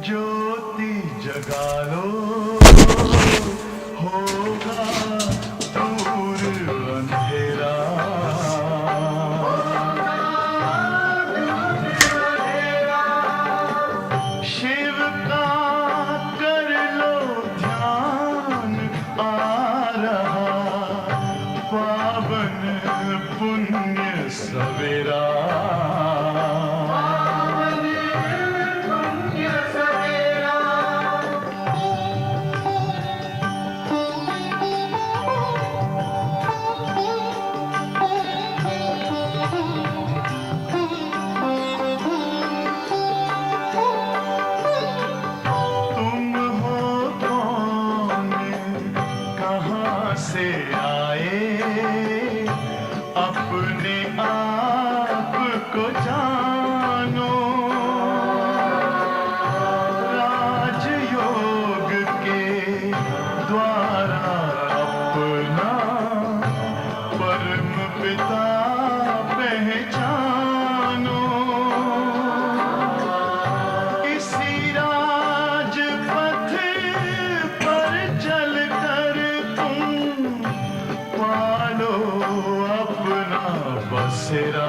ज्योति जगा लो होगा दूर अंधेरा शिव का कर लो ध्यान आ रहा पावन पुण्य सवेरा से आए अपने आप को जानो राजयोग के द्वारा अपना परम पिता पहचानो इसी राजपथ पर चलकर पालो अपना बसेरा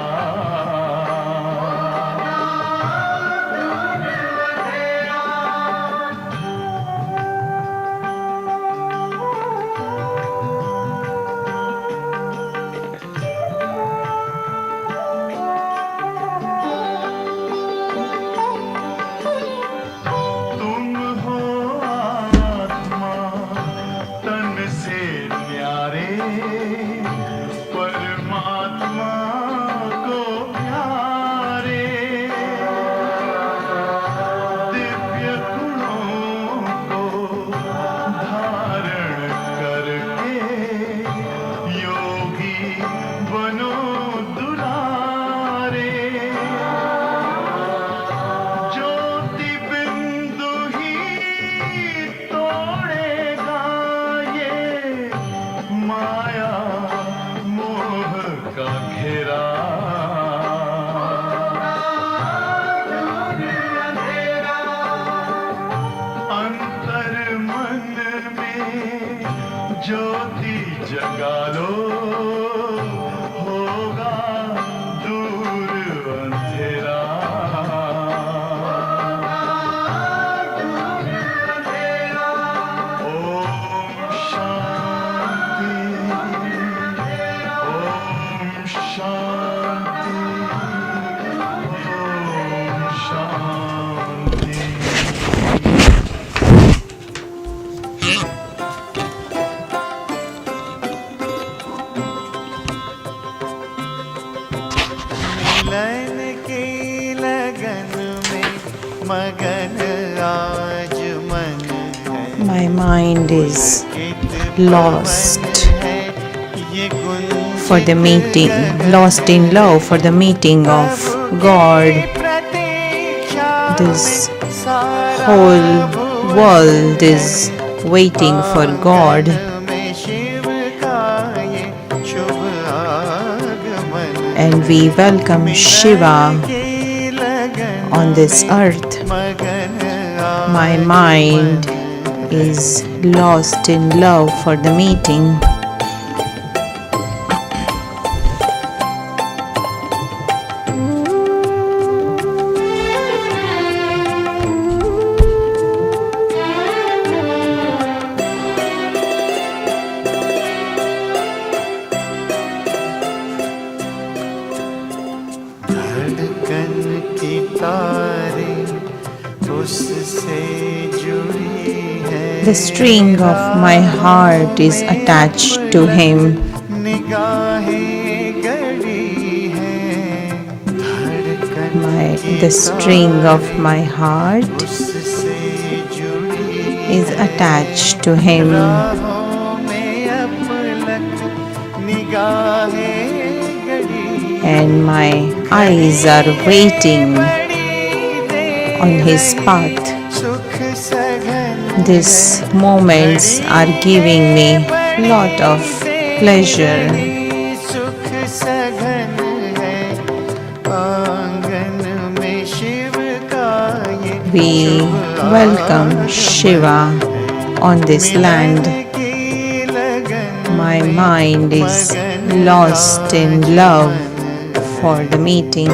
तुम हो आत्मा तन से न्यारे परमात्मा को प्यारे दिव्य गुणों को धारण करके योगी बनो दुलारे ज्योति बिंदु ही तोड़ेगा ये माया मोह का घेरा अंतर मन में ज्योति जगा लो होगा दूर अंधेरा ओम शांति ओम शांति ओम शांति मिलन की लगन में मगन आज मन है My mind is lost for the meeting, lost in love for the meeting of God. This whole world is waiting for God. And we welcome Shiva on this earth. My mind is lost in love for the meeting. धड़कन की तारे उससे जुड़ी है The string of my heart is attached to him. निगाहें गड़ी है धड़कन The string of my heart उससे जुड़ी is attached to him. राहों में अपलक निगाहें गड़ी And my eyes are waiting on his path. सुख सघन These moments are giving me lot of pleasure. सुख सघन है आंगन में शिव का ये We welcome Shiva on this land. My mind is lost in love for the meeting.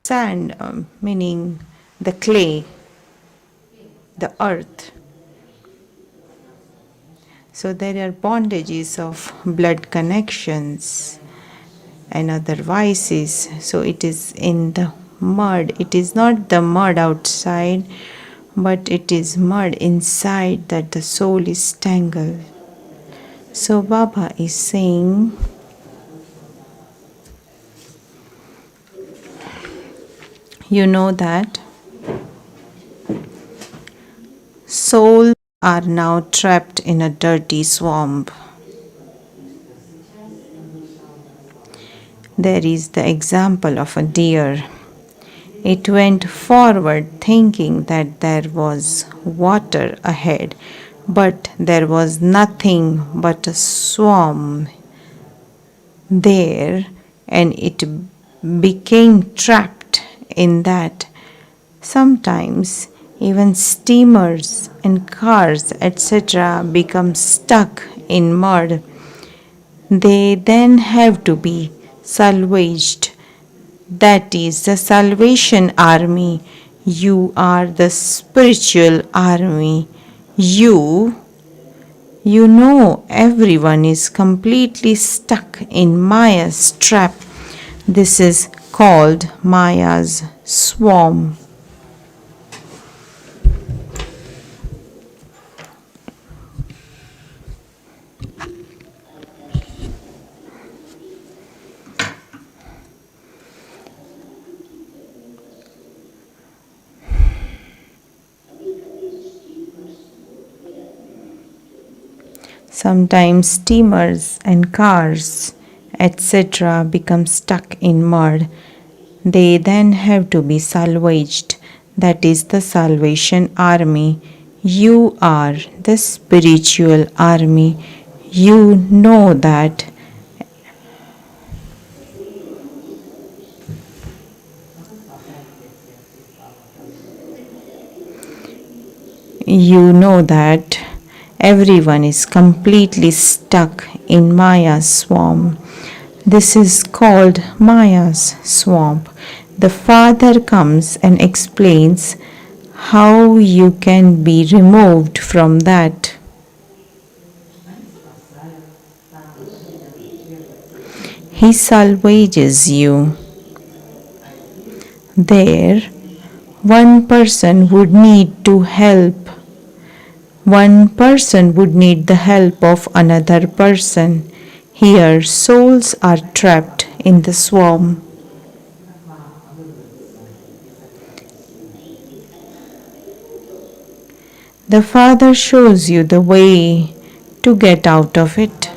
Sand, meaning the clay, the earth. So there are bondages of blood connections and other vices. So it is in the mud. It is not the mud outside, but it is mud inside that the soul is tangled. So Baba is saying, you know that souls are now trapped in a dirty swamp. There is the example of a deer. It went forward thinking that there was water ahead, but there was nothing but a swamp there, and it became trapped in that. Sometimes even steamers and cars, etc., become stuck in mud. They then have to be salvaged. That is the Salvation Army. You are the spiritual army. You know everyone is completely stuck in Maya's trap. This is called Maya's swarm. Sometimes steamers and cars, etc., become stuck in mud. They then have to be salvaged. That is the Salvation Army. You are the spiritual army. You know that. You know that everyone is completely stuck in Maya's swamp. This is called Maya's swamp. The Father comes and explains how you can be removed from that. He salvages you. There, one person would need to help. One person would need the help of another person. Here, souls are trapped in the swamp. The Father shows you the way to get out of it.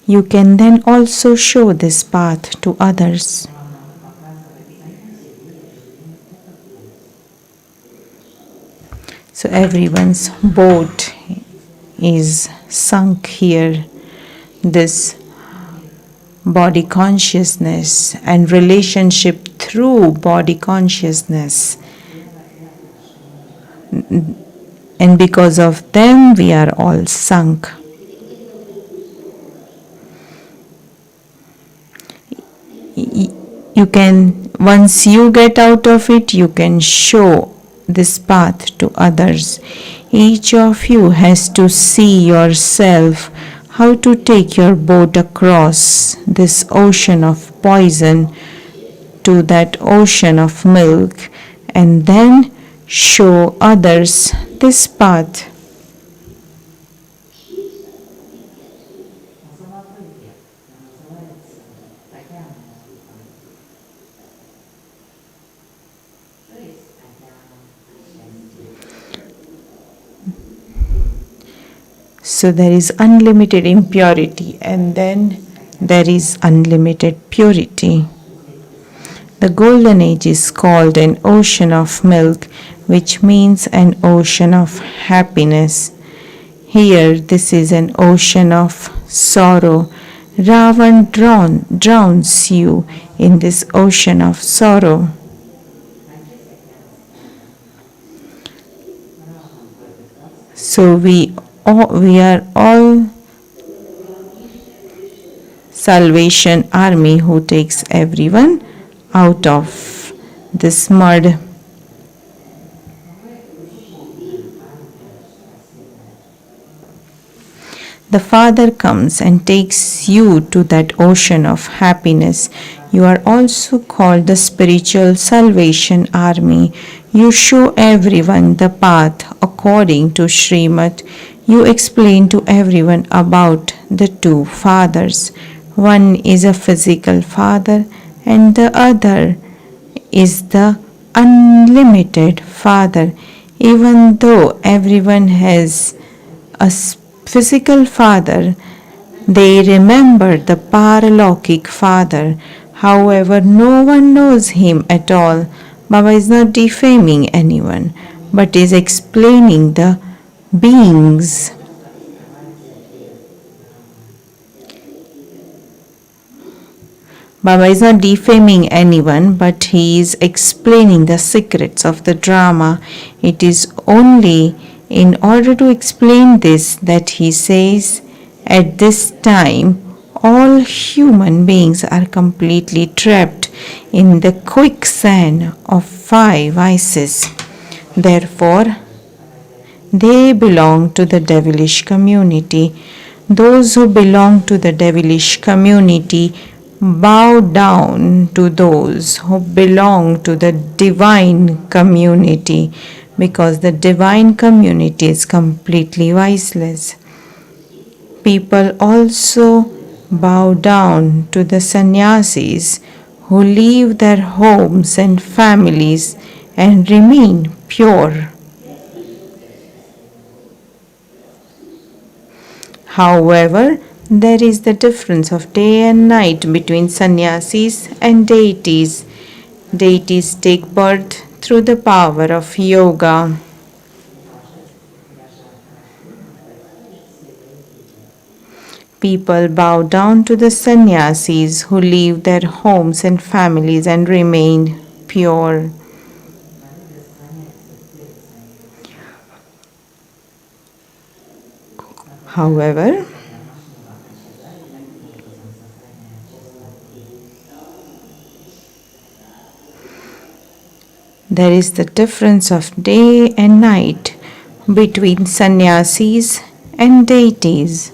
You can then also show this path to others. So everyone's boat is sunk here. This body consciousness and relationship through body consciousness. And because of them, we are all sunk. You can, once you get out of it, you can show this path to others. Each of you has to see yourself how to take your boat across this ocean of poison to that ocean of milk, and then show others this path. So there is unlimited impurity, and then there is unlimited purity. The golden age is called an ocean of milk, which means an ocean of happiness. Here, this is an ocean of sorrow. Ravan drowns you in this ocean of sorrow. So we are all Salvation Army who takes everyone out of this mud. The Father comes and takes you to that ocean of happiness. You are also called the Spiritual Salvation Army. You show everyone the path according to Srimad. You explain to everyone about the two fathers. One is a physical father and the other is the unlimited Father. Even though everyone has a physical father, they remember the paralokik Father. However, no one knows him at all. Baba is not defaming anyone, but is explaining the beings. Baba is not defaming anyone, but he is explaining the secrets of the drama. It is only in order to explain this that he says, at this time, all human beings are completely trapped in the quicksand of 5 vices. Therefore, they belong to the devilish community. Those who belong to the devilish community bow down to those who belong to the divine community, because the divine community is completely viceless. People also bow down to the sannyasis who leave their homes and families and remain pure. However, there is the difference of day and night between sannyasis and deities. Deities take birth through the power of yoga. People bow down to the sannyasis who leave their homes and families and remain pure. However, there is the difference of day and night between sannyasis and deities.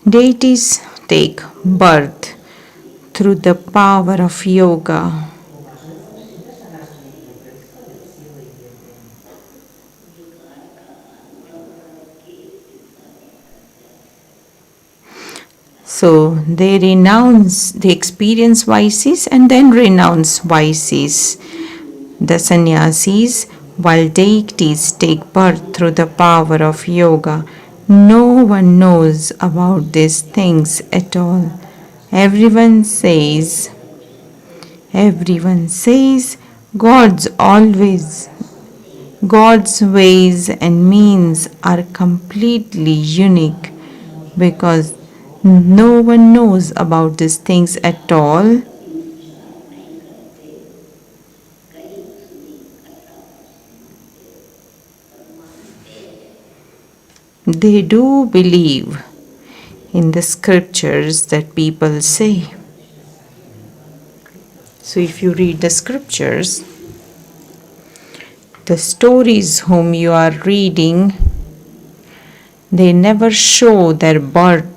Deities take birth through the power of yoga. So they experience vices and then renounce vices. The sannyasis, while deities take birth through the power of yoga, no one knows about these things at all. Everyone says God's ways and means are completely unique, because no one knows about these things at all. They do believe in the scriptures that people say. So if you read the scriptures, the stories whom you are reading, they never show their birth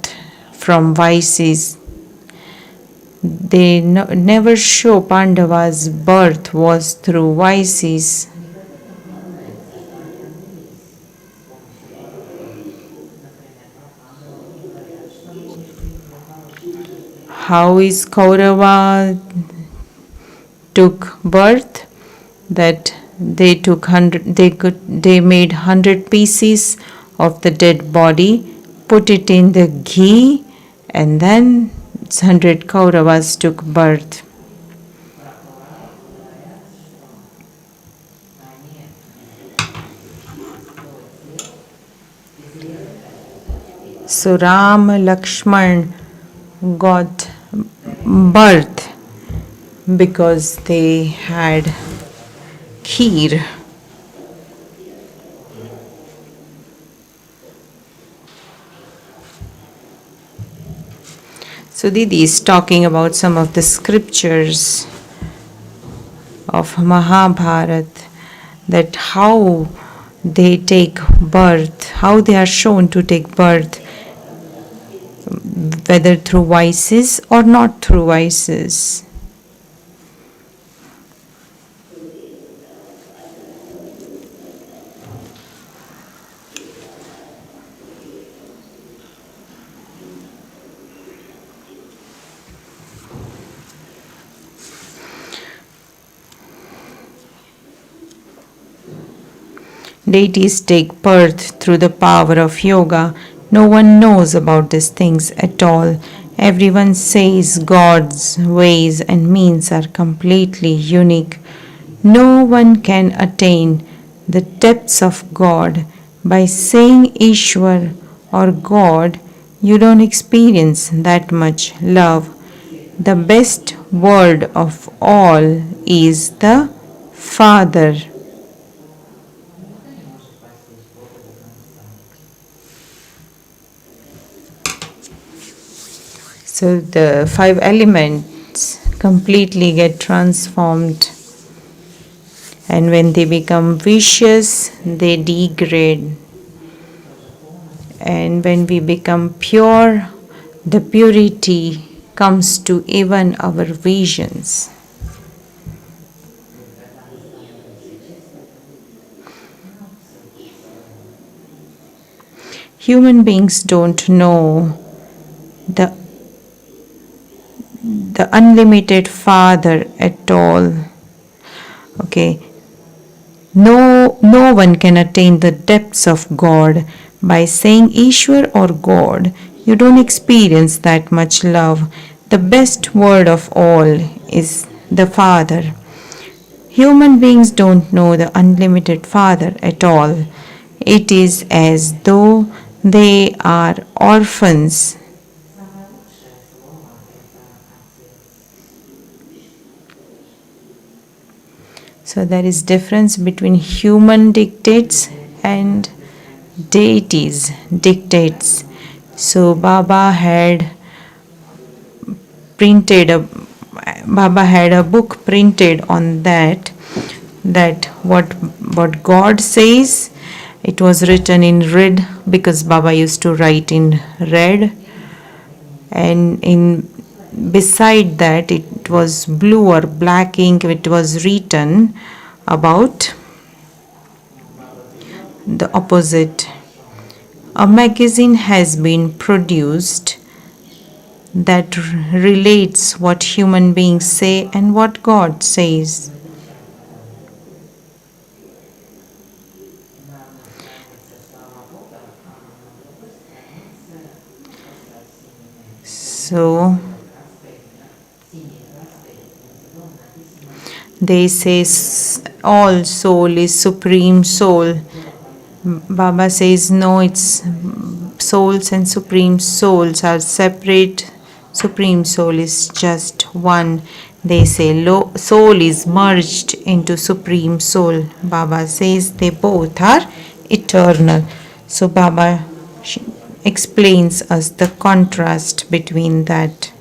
from vices. They never show Pandava's birth was through vices. How is Kaurava took birth? That they made 100 pieces of the dead body, put it in the ghee, and then 100 Kauravas took birth. So Ram Lakshman got birth because they had kheer. So Didi is talking about some of the scriptures of Mahabharat, that how they take birth, how they are shown to take birth, whether through vices or not through vices. Deities take birth through the power of yoga. No one knows about these things at all. Everyone says God's ways and means are completely unique. No one can attain the depths of God. By saying Ishwar or God, you don't experience that much love. The best word of all is the Father. So the 5 elements completely get transformed, and when they become vicious, they degrade. And when we become pure, the purity comes to even our visions. Human beings don't know the unlimited Father at all. Okay. No one can attain the depths of God. By saying Ishwar or God, you don't experience that much love. The best word of all is the Father. Human beings don't know the unlimited Father at all. It is as though they are orphans. So there is difference between human dictates and deities dictates. So Baba had a book printed on that what God says. It was written in red because Baba used to write in red, and in beside that it was blue or black ink. It was written about the opposite. A magazine has been produced that relates what human beings say and what God says. So they say all soul is supreme soul. Baba says no, it's souls and supreme souls are separate. Supreme soul is just one. They say soul is merged into supreme soul. Baba says they both are eternal. So Baba explains us the contrast between that.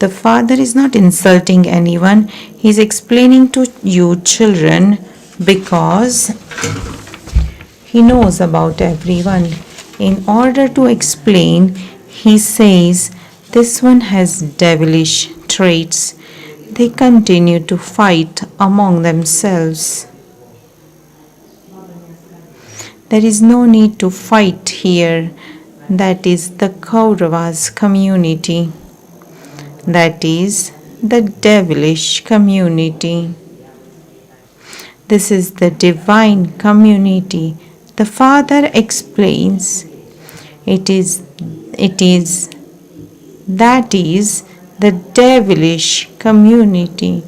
The Father is not insulting anyone. He is explaining to you children because He knows about everyone. In order to explain, He says, this one has devilish traits. They continue to fight among themselves. There is no need to fight here. That is the Kauravas community. That is the devilish community. This is the divine community. The Father explains that is the devilish community.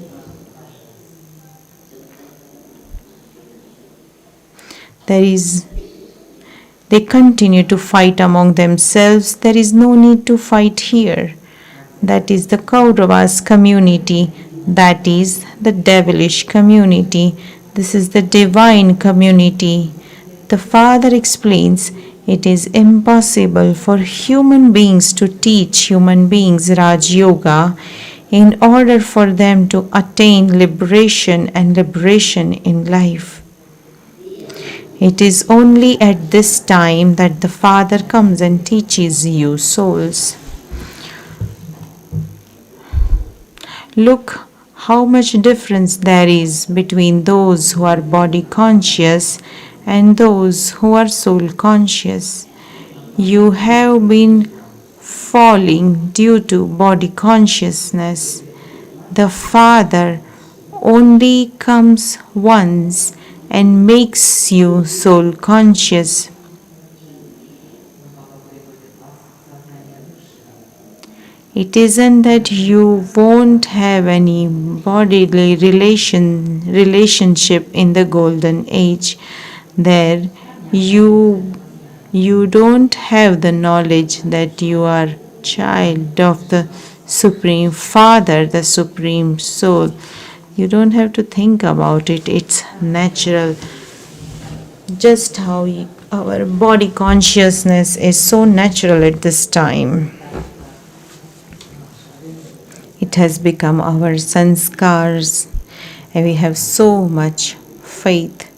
They continue to fight among themselves. There is no need to fight here. that is the Kauravas community, that is the devilish community. This is the divine community. The Father explains it is impossible for human beings to teach human beings Raj Yoga in order for them to attain liberation and liberation in life. It is only at this time that the Father comes and teaches you souls. Look how much difference there is between those who are body conscious and those who are soul conscious. You have been falling due to body consciousness. The Father only comes once and makes you soul conscious. It isn't that you won't have any bodily relationship in the golden age. There you don't have the knowledge that you are child of the Supreme Father, the Supreme Soul. You don't have to think about it. It's natural. Just how our body consciousness is so natural at this time. It has become our sanskars, and we have so much faith.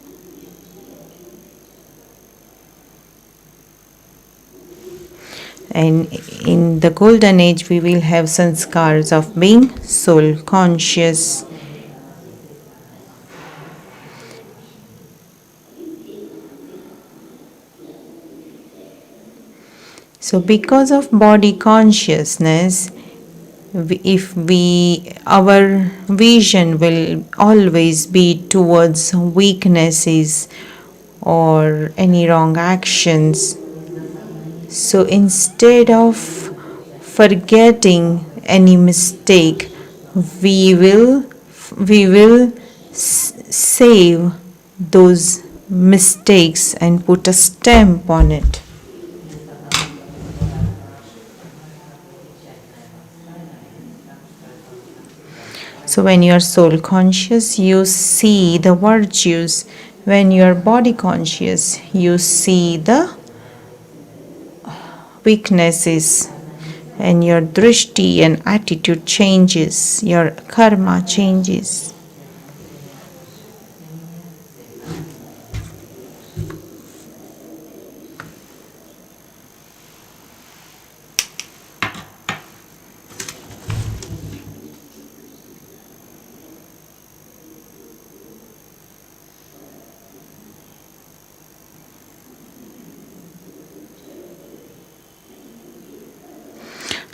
And in the golden age, we will have sanskars of being soul conscious. So because of body consciousness, our vision will always be towards weaknesses or any wrong actions. So instead of forgetting any mistake, we will save those mistakes and put a stamp on it. So when you are soul conscious, you see the virtues. When you are body conscious, you see the weaknesses, and your drishti and attitude changes, your karma changes.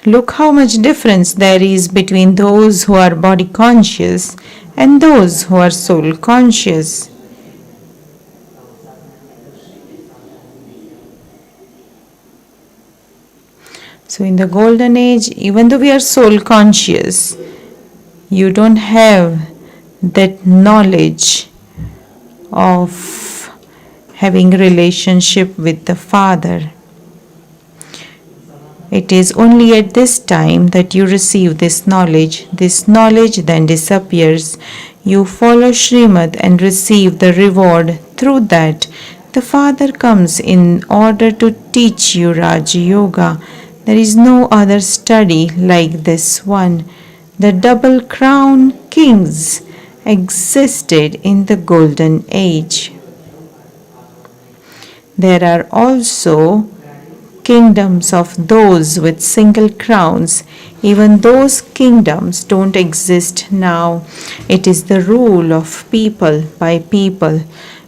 Look how much difference there is between those who are body conscious and those who are soul conscious. So in the golden age, even though we are soul conscious, you don't have that knowledge of having relationship with the Father. It is only at this time that you receive this knowledge. This knowledge then disappears. You follow Srimad and receive the reward through that. The Father comes in order to teach you Raj Yoga. There is no other study like this one. The double crown kings existed in the golden age. There are also kingdoms of those with single crowns. Even those kingdoms don't exist now. It is the rule of people by people.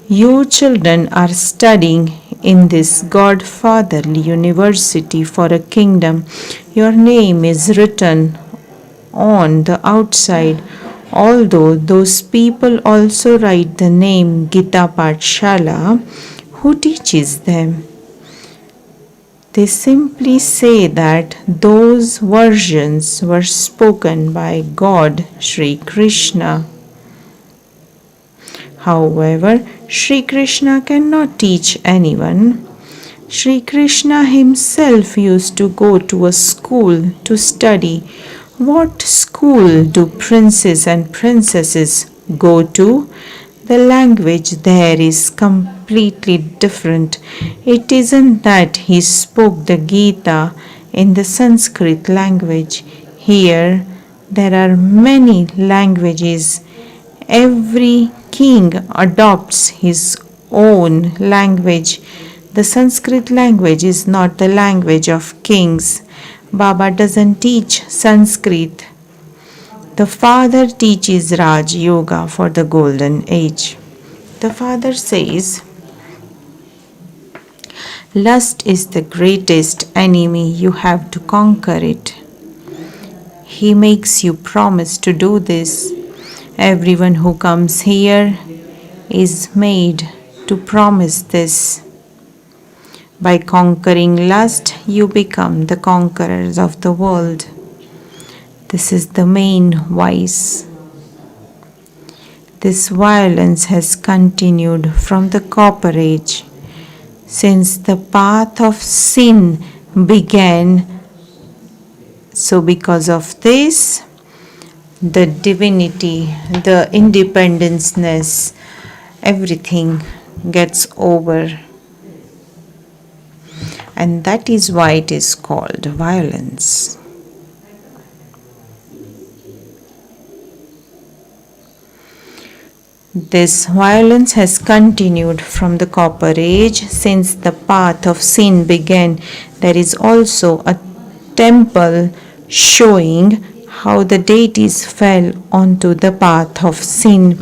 You children are studying in this Godfatherly University for a kingdom. Your name is written on the outside, although those people also write the name Gita Pathshala. Who teaches them? They simply say that those versions were spoken by God, Sri Krishna. However, Sri Krishna cannot teach anyone. Sri Krishna himself used to go to a school to study. What school do princes and princesses go to? The language there is completely different. It isn't that he spoke the Gita in the Sanskrit language. Here, there are many languages. Every king adopts his own language. The Sanskrit language is not the language of kings. Baba doesn't teach Sanskrit. The father teaches Raj Yoga for the golden age. The father says, lust is the greatest enemy, you have to conquer it. He makes you promise to do this. Everyone who comes here is made to promise this. By conquering lust, you become the conquerors of the world. This is the main vice. This violence has continued from the Copper Age. Since the path of sin began, so because of this, the divinity, the independenceness, everything gets over. And that is why it is called violence. This violence has continued from the Copper Age. Since the path of sin began, there is also a temple showing how the deities fell onto the path of sin.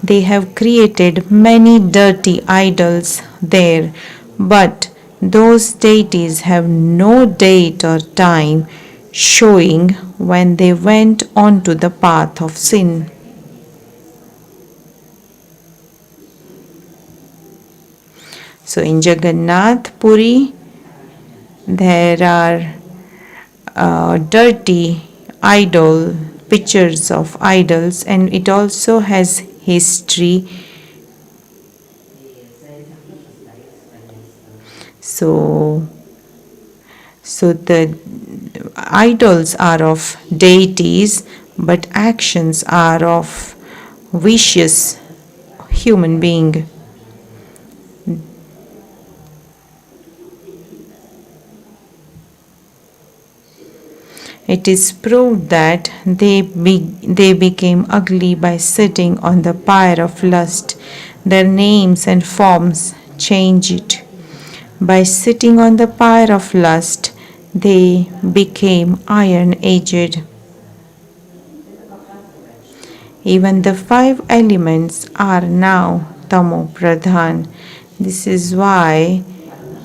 They have created many dirty idols there, but those deities have no date or time showing when they went onto the path of sin. So in Jagannath Puri, there are dirty idol, pictures of idols, and it also has history. So the idols are of deities, but actions are of vicious human being. It is proved that they became ugly by sitting on the pyre of lust. Their names and forms changed. By sitting on the pyre of lust, they became iron-aged. Even the 5 elements are now Tamo Pradhan. This is why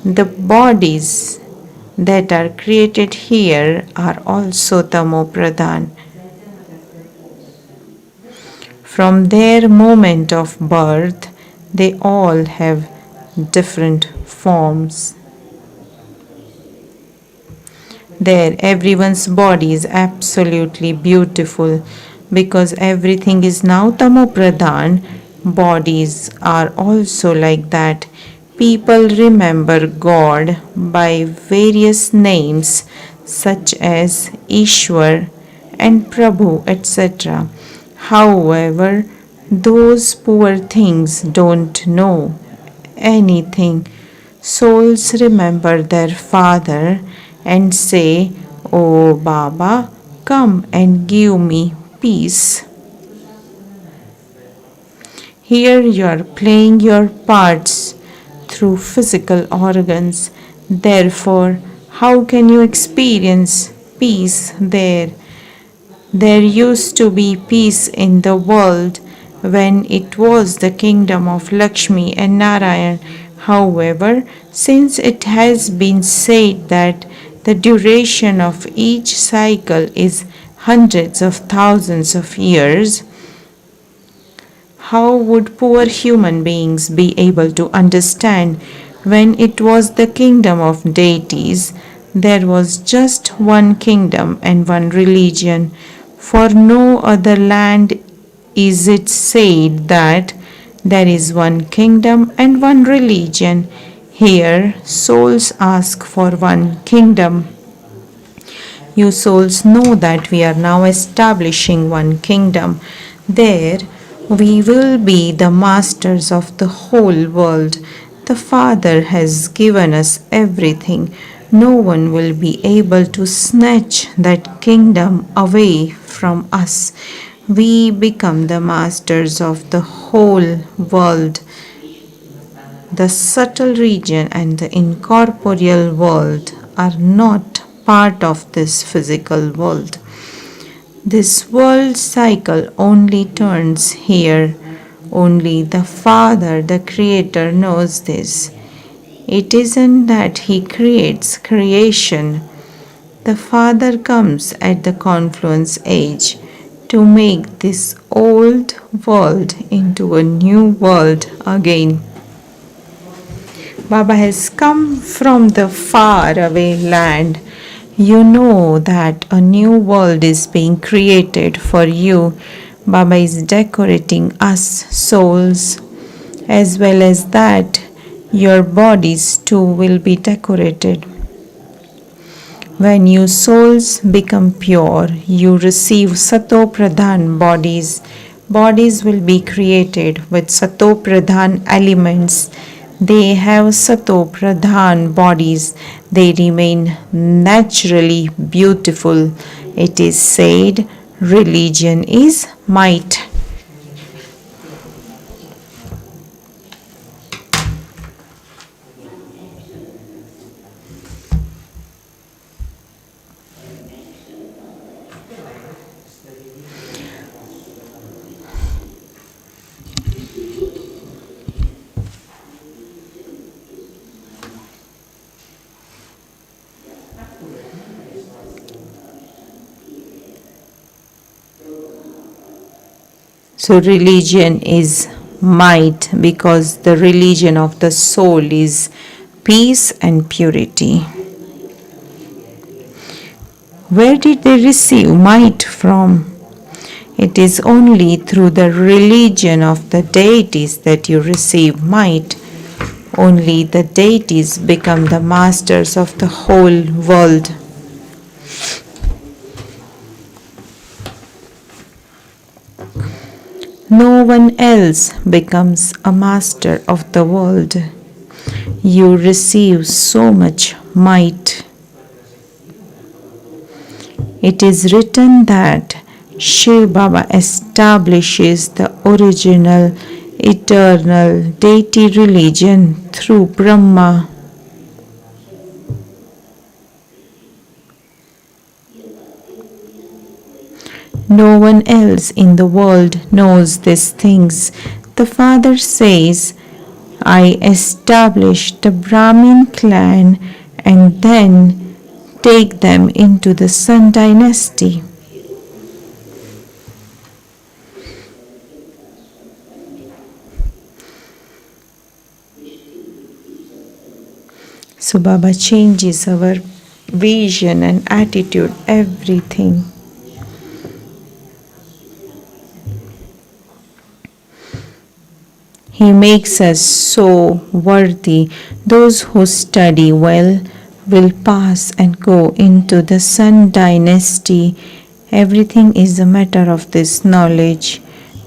the bodies that are created here are also Tamo Pradhan. From their moment of birth, they all have different forms. There, everyone's body is absolutely beautiful because everything is now Tamo Pradhan. Bodies are also like that. People remember God by various names such as Ishwar and Prabhu, etc. However, those poor things don't know anything. Souls remember their father and say, "Oh Baba, come and give me peace." Here you are playing your parts through physical organs. Therefore, how can you experience peace there? There used to be peace in the world when it was the kingdom of Lakshmi and Narayan. However, since it has been said that the duration of each cycle is hundreds of thousands of years, how would poor human beings be able to understand when it was the kingdom of deities? There was just one kingdom and one religion. For no other land is it said that there is one kingdom and one religion. Here, souls ask for one kingdom. You souls know that we are now establishing one kingdom. There, we will be the masters of the whole world. The Father has given us everything. No one will be able to snatch that kingdom away from us. We become the masters of the whole world. The subtle region and the incorporeal world are not part of this physical world. This world cycle only turns here. Only the Father, the Creator, knows this. It isn't that He creates creation. The Father comes at the confluence age to make this old world into a new world again. Baba has come from the faraway land. You know that a new world is being created for you. Baba is decorating us souls. As well as that, your bodies too will be decorated. When you souls become pure, you receive Sato Pradhan bodies. Bodies will be created with Sato Pradhan elements. They have Sato Pradhan bodies. They remain naturally beautiful. It is said, religion is might. So religion is might because the religion of the soul is peace and purity. Where did they receive might from? It is only through the religion of the deities that you receive might. Only the deities become the masters of the whole world. No one else becomes a master of the world. You receive so much might. It is written that Shiv Baba establishes the original, eternal deity religion through Brahma. No one else in the world knows these things. The Father says, I established the Brahmin clan and then take them into the Sun dynasty. So Baba changes our vision and attitude, everything. He makes us so worthy. Those who study well will pass and go into the Sun dynasty. Everything is a matter of this knowledge.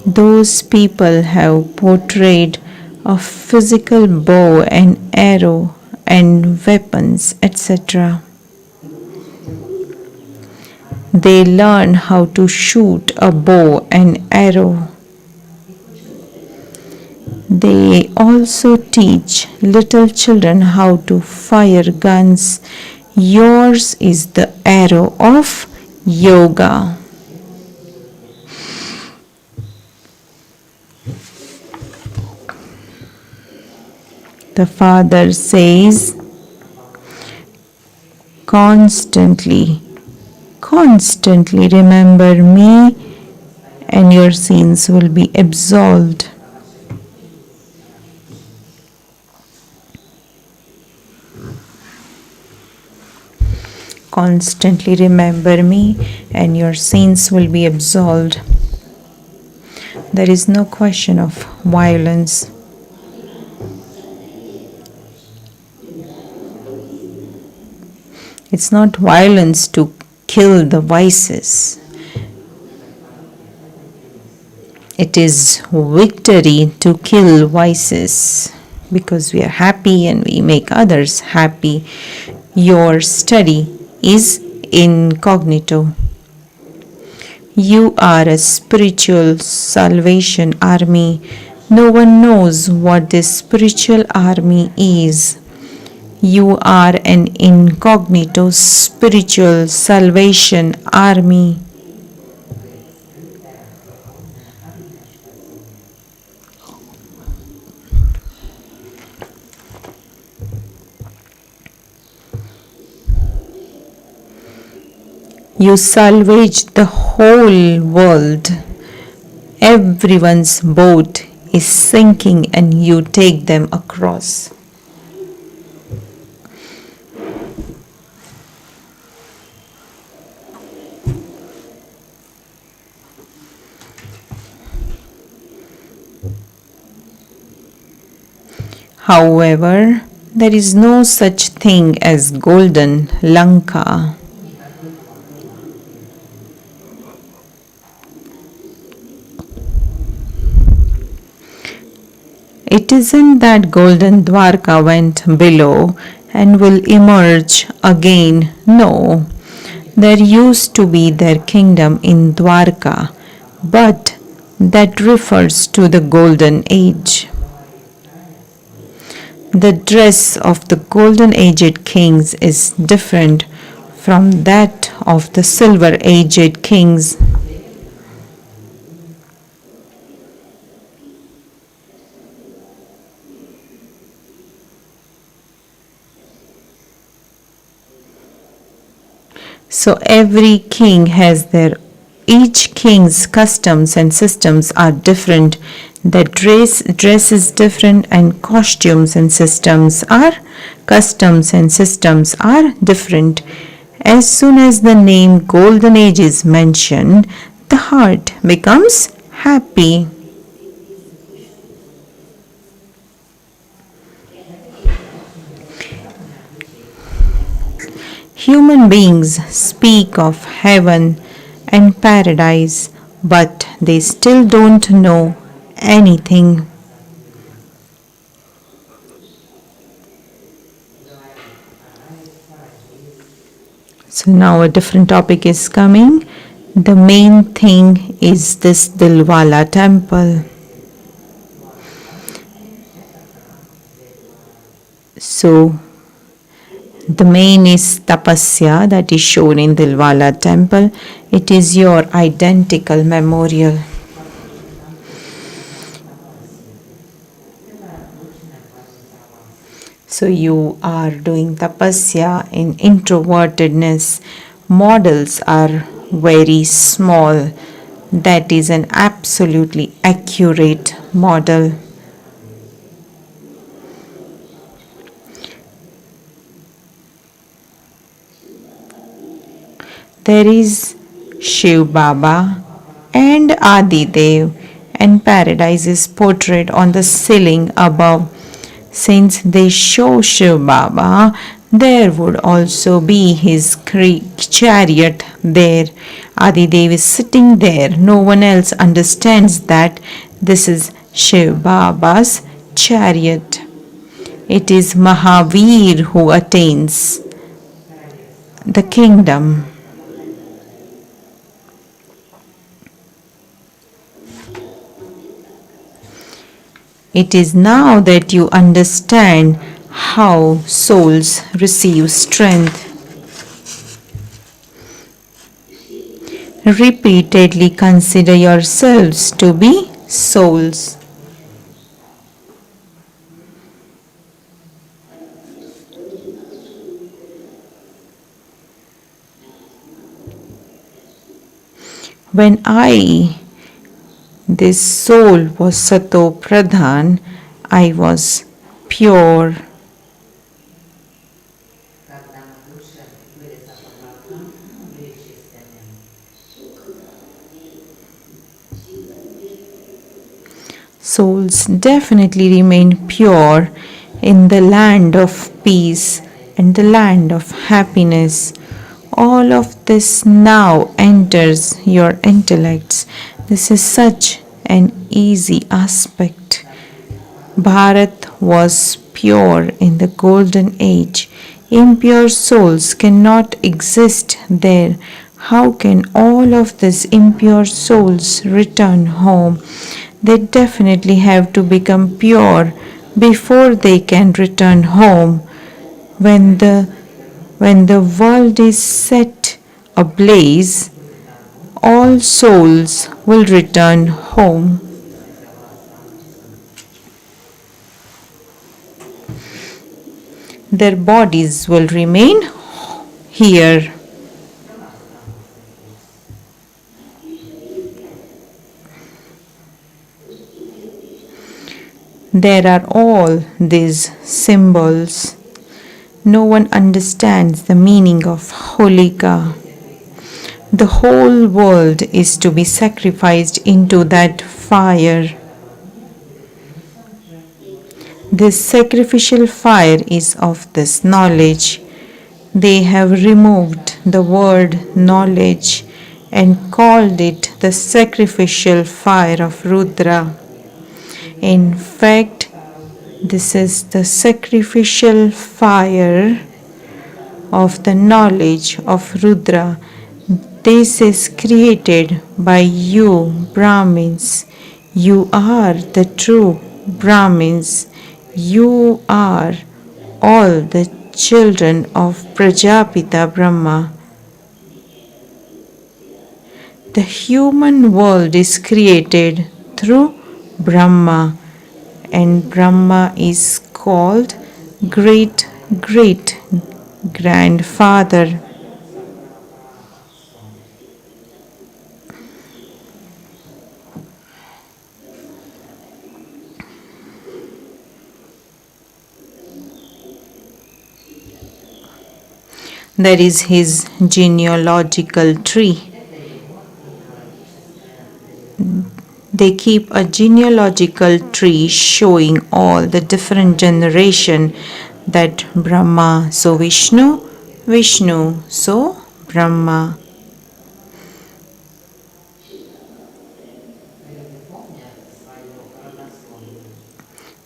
Those people have portrayed a physical bow and arrow and weapons, etc. They learn how to shoot a bow and arrow. They also teach little children how to fire guns. Yours is the arrow of yoga. The Father says, constantly remember me and your sins will be absolved. Constantly remember me and your sins will be absolved. There is no question of violence. It's not violence to kill the vices. It is victory to kill vices because we are happy and we make others happy. Your study is incognito. You are a spiritual salvation army. No one knows what this spiritual army is. You are an incognito spiritual salvation army. You salvage the whole world. Everyone's boat is sinking and you take them across. However, there is no such thing as golden Lanka. It isn't that golden Dwarka went below and will emerge again. No, there used to be their kingdom in Dwarka, but that refers to the golden age. The dress of the golden aged kings is different from that of the silver aged kings. So every king has each king's customs and systems are different. The dress is different and customs and systems are different. As soon as the name Golden Age is mentioned, the heart becomes happy. Human beings speak of heaven and paradise, but they still don't know anything. So now a different topic is coming. The main thing is this Dilwala temple. So the main is tapasya that is shown in Dilwala temple. It is your identical memorial. So you are doing tapasya in introvertedness. Models are very small. That is an absolutely accurate model. There is Shiv Baba and Adi Dev, and paradise is portrayed on the ceiling above. Since they show Shiv Baba, there would also be his chariot there. Adi Dev is sitting there. No one else understands that this is Shiv Baba's chariot. It is Mahavir who attains the kingdom. It is now that you understand how souls receive strength. Repeatedly consider yourselves to be souls. When this soul was Sato Pradhan, I was pure. Souls definitely remain pure in the land of peace. and the land of happiness. All of this now enters your intellects. This is such an easy aspect. Bharat was pure in the golden age. Impure souls cannot exist there. How can all of these impure souls return home? They definitely have to become pure before they can return home. When the world is set ablaze, all souls will return home. Their bodies will remain here. There are all these symbols. No one understands the meaning of Holika. The whole world is to be sacrificed into that fire. This sacrificial fire is of this knowledge. They have removed the word knowledge and called it the sacrificial fire of Rudra. In fact, this is the sacrificial fire of the knowledge of Rudra. This is created by you, Brahmins. You are the true Brahmins. You are all the children of Prajapita Brahma. The human world is created through Brahma, and Brahma is called great great grandfather. There is his genealogical tree. They keep a genealogical tree showing all the different generation, that Brahma, so Vishnu, Vishnu, so Brahma.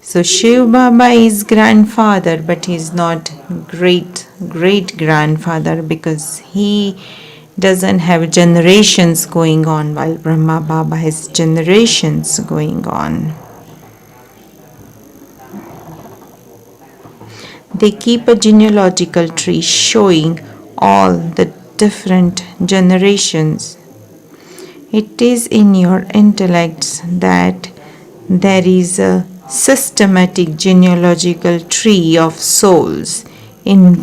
So Shiv Baba is grandfather, but he is not great great grandfather because he doesn't have generations going on, while Brahma Baba has generations going on. They keep a genealogical tree showing all the different generations. It is in your intellects that there is a systematic genealogical tree of souls in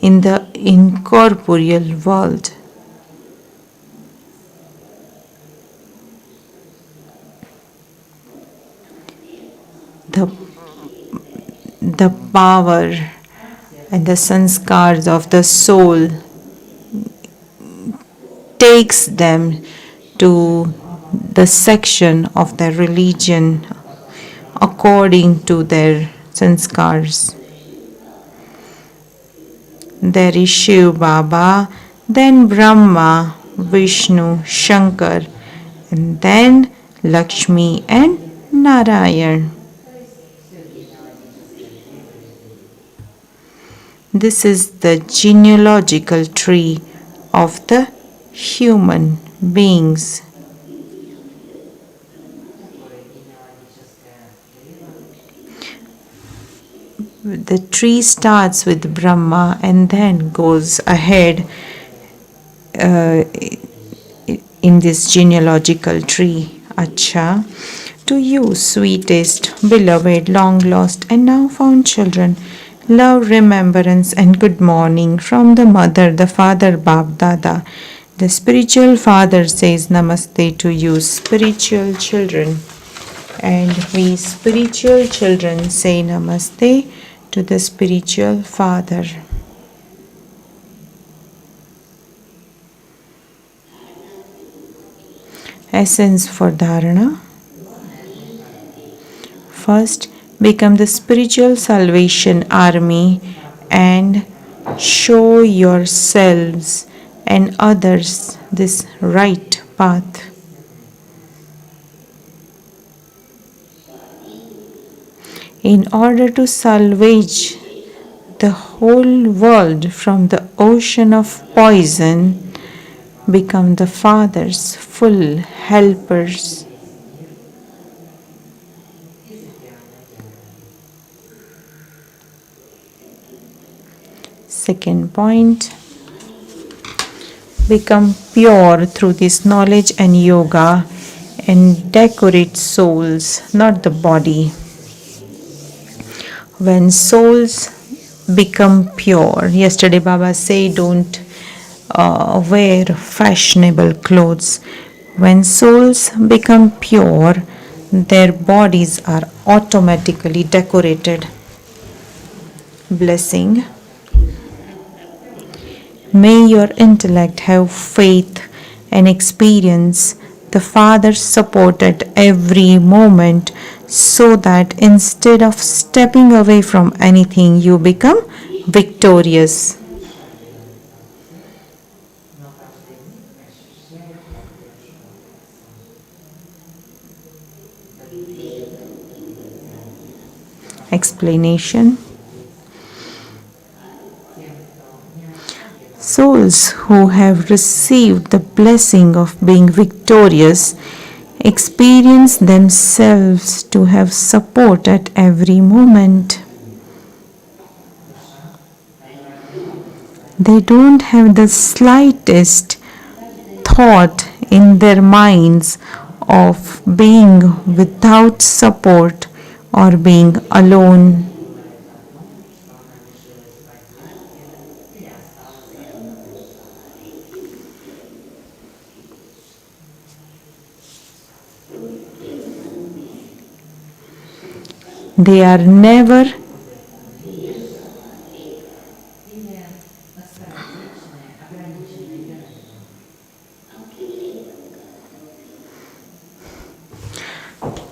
the incorporeal world. The power and the sanskars of the soul takes them to the section of their religion according to their sanskars. There is Shiv Baba, then Brahma, Vishnu, Shankar, and then Lakshmi and Narayan. This is the genealogical tree of the human beings. The tree starts with Brahma and then goes ahead in this genealogical tree. Acha, to you, sweetest, beloved, long lost, and now found children, love, remembrance, and good morning from the mother, the father, Bab Dada. The spiritual father says Namaste to you, spiritual children. And we spiritual children say Namaste to the spiritual father. Essence for Dharana. First, become the spiritual salvation army and show yourselves and others this right path. In order to salvage the whole world from the ocean of poison, become the Father's full helpers. Second point, become pure through this knowledge and yoga and decorate souls, not the body. When souls become pure, yesterday Baba said don't wear fashionable clothes. When souls become pure, their bodies are automatically decorated. Blessing. May your intellect have faith and experience the Father's support at every moment, so that instead of stepping away from anything, you become victorious. Explanation. Souls who have received the blessing of being victorious experience themselves to have support at every moment. They don't have the slightest thought in their minds of being without support or being alone. They are never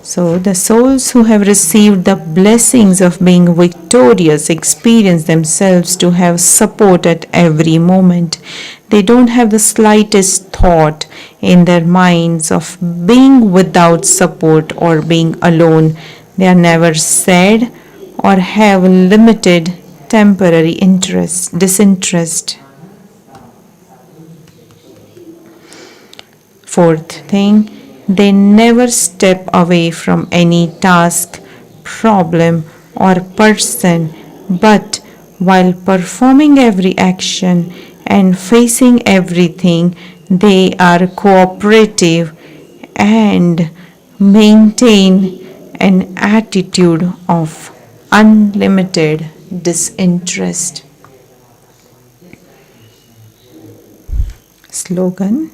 So the souls who have received the blessings of being victorious experience themselves to have support at every moment. They don't have the slightest thought in their minds of being without support or being alone. They are never sad or have limited temporary disinterest. Fourth thing, they never step away from any task, problem, or person, but while performing every action and facing everything, they are cooperative and maintain an attitude of unlimited disinterest. Slogan.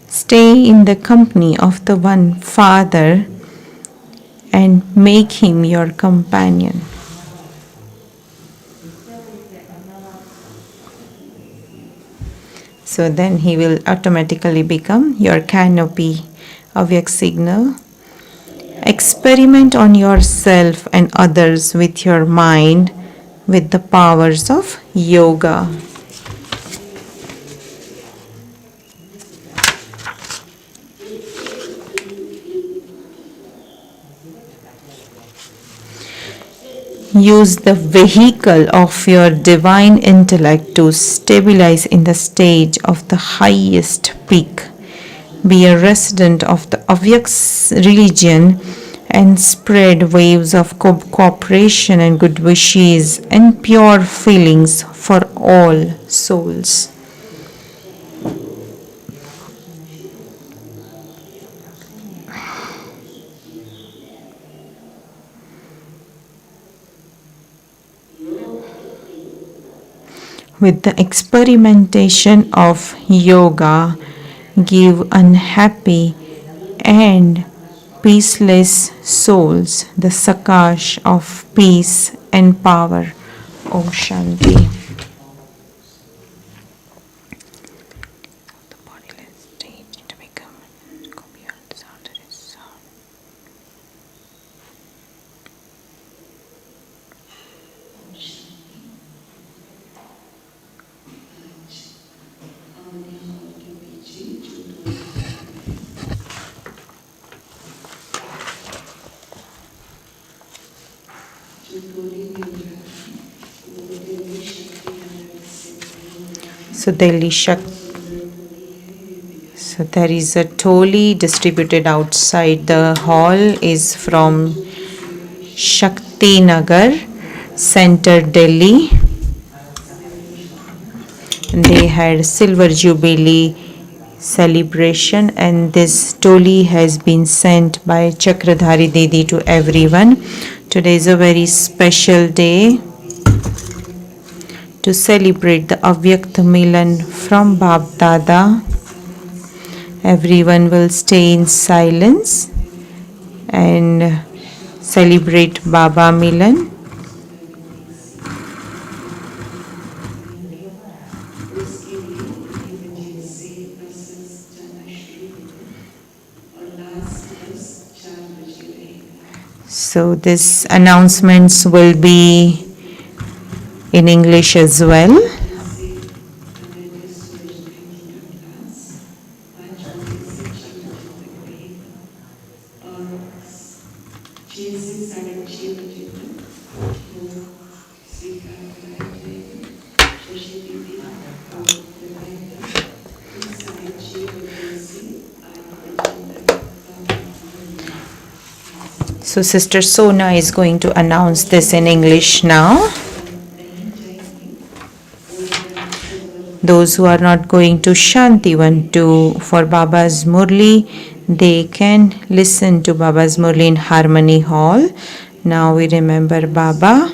Stay in the company of the one Father and make him your companion. So then he will automatically become your canopy of your signal. Experiment on yourself and others with your mind with the powers of yoga. Use the vehicle of your divine intellect to stabilize in the stage of the highest peak. Be a resident of the Avyak's religion and spread waves of cooperation and good wishes and pure feelings for all souls. With the experimentation of yoga, give unhappy and peaceless souls the sakash of peace and power. Om Shanti. The bodiless stage to become beyond sound that is sound. So Delhi Shakti. So there is a tholi distributed outside. The hall is from Shakti Nagar, Center, Delhi. And they had Silver Jubilee celebration, and this tholi has been sent by Chakradhari Didi to everyone. Today is a very special day to celebrate the Avyakt Milan from Bab Dada. Everyone will stay in silence and celebrate Baba Milan. So these announcements will be in English as well. So Sister Sona is going to announce this in English now. Those who are not going to Shantivan for Baba's Murli, they can listen to Baba's Murli in Harmony Hall. Now we remember Baba.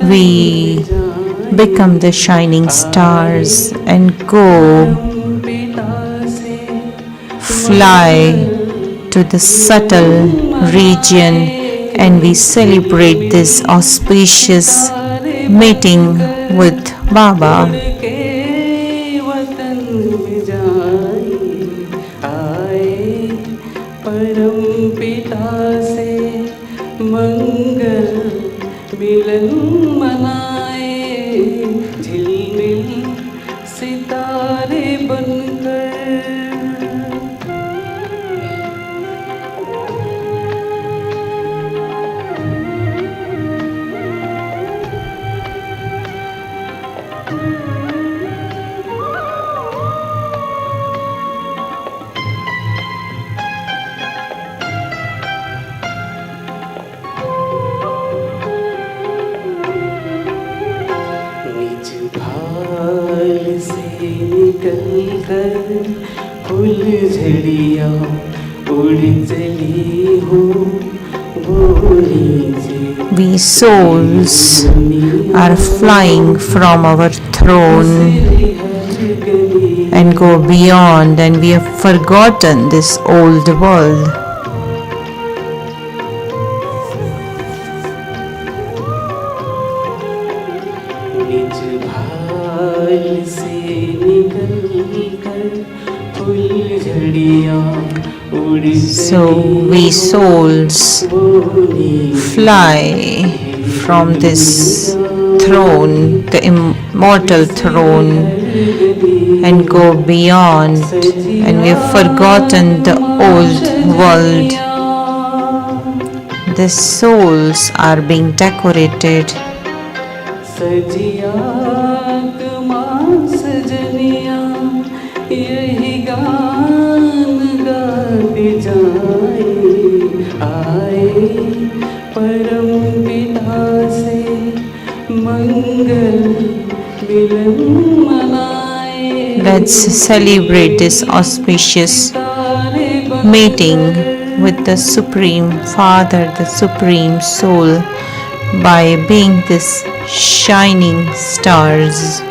We become the shining stars and go fly to the subtle region, and we celebrate this auspicious meeting with Baba. We souls are flying from our throne and go beyond, and we have forgotten this old world. So we souls fly from this throne, the immortal throne, and go beyond, and we have forgotten the old world. The souls are being decorated. Let's celebrate this auspicious meeting with the Supreme Father, the Supreme Soul, by being these shining stars.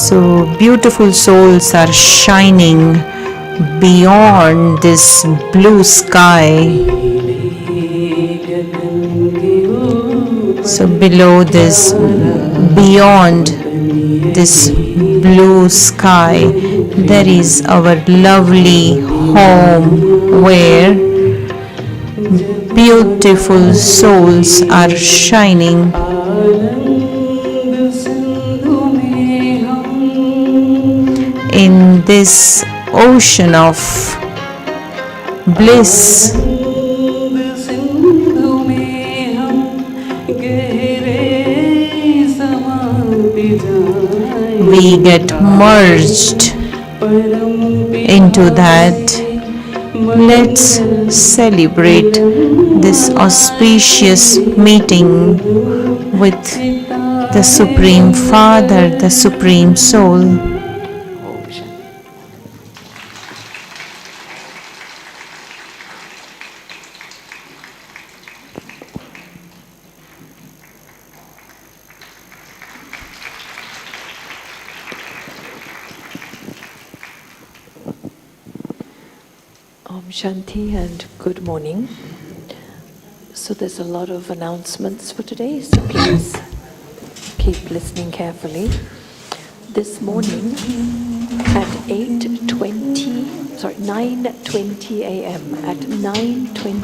So beautiful souls are shining beyond this blue sky. So below this, beyond this blue sky, there is our lovely home where beautiful souls are shining. In this ocean of bliss, we get merged into that. Let's celebrate this auspicious meeting with the Supreme Father, the Supreme Soul. Om Shanti and good morning. So there's a lot of announcements for today, so please keep listening carefully. This morning at 9:20 a.m. at 9:20